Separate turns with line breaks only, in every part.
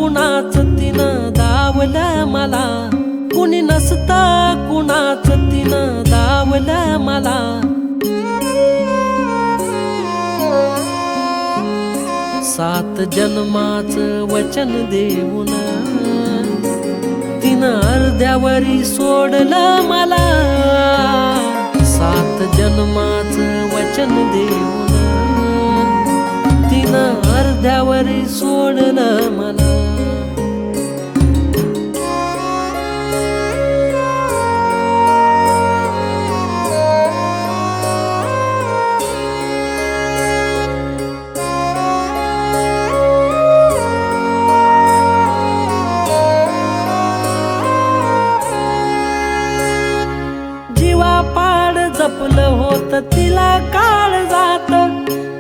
कुणाच तिनं दावलं मला, कुणी नसता कुणाच तिनं दावलं मला. सात जन्माचं वचन देऊन तिनं अर्ध्यावरी सोडलं मला. सात जन्माचं वचन देऊन तिनं अर्ध्यावरी सोडलं मला. जीवापाड जपलं होत तिला काळ जात,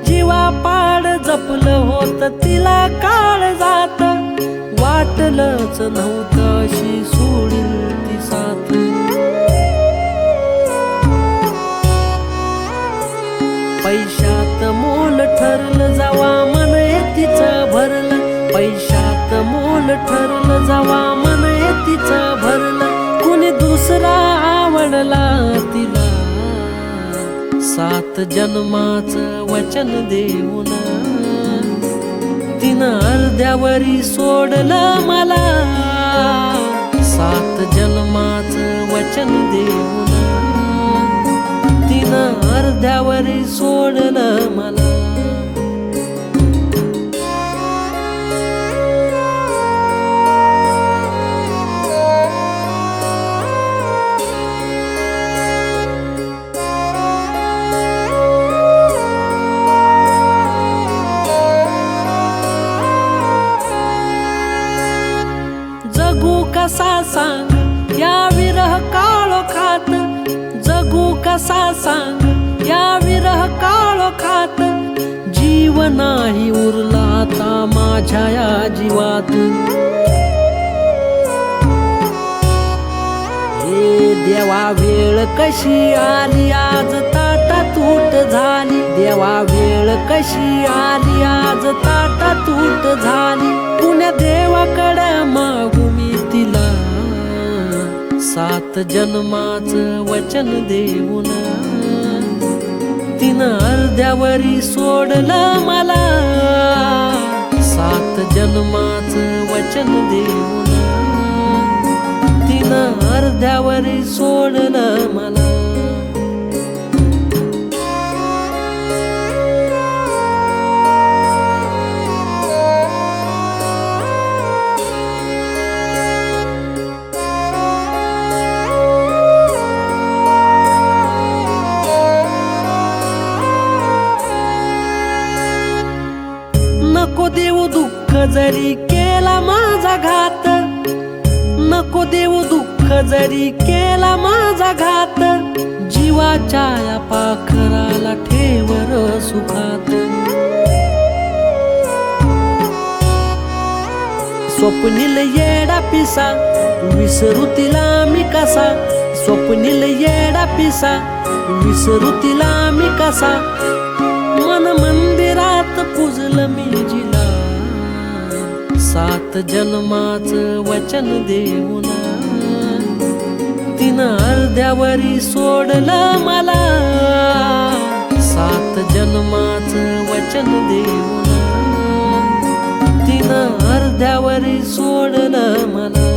जीवापाड जपलं होत तिला काळ जात. वाटलंच नव्हतं अशी सोडील ती साथ. पैशात मोल ठरलं जावा मन तिचं भरलं, पैशात मोल ठरलं जावा मन तिचं भरलं. कुणी दुसरा आवडला तिला, सात जन्माचं वचन देऊन तिनं अर्ध्यावरी सोडलं मला. सात जन्माचं वचन देऊन तिनं अर्ध्यावरी सोडलं मला. जगू कसा सांग या विरह काळोखात, जगू कसा सांग या विरह काळोखात. जीव नाही उरला आता माझ्या या जीवात. हे देवा वेळ कशी आली आज ताटा तूट झाली, देवा वेळ कशी आली आज ताटा तूट झाली. पुण्या देवाकडे मागू मी तिला, सात जन्माचं वचन देऊन तिनं अर्ध्यावरी सोडलं मला. सात जन्माचं वचन देऊन तिनं अर्ध्यावरी सोडलं मला. नको देऊ दुःख जरी केला माझा घात, नको देऊ दुःख जरी केला माझा घात. जीवाच्या या पाखराला ठेवर सुखात. स्वप्नील येडा पिसा विसरू तिला मी कसा, स्वप्नील येडा पिसा विसरू तिला मी कसा. मन मंदिरात पूजलं मी जिला, सात जन्माचं वचन देऊन तिनं अर्ध्यावरी सोडलं मला. सात जन्माचं वचन देऊन तिनं अर्ध्यावरी सोडलं मला.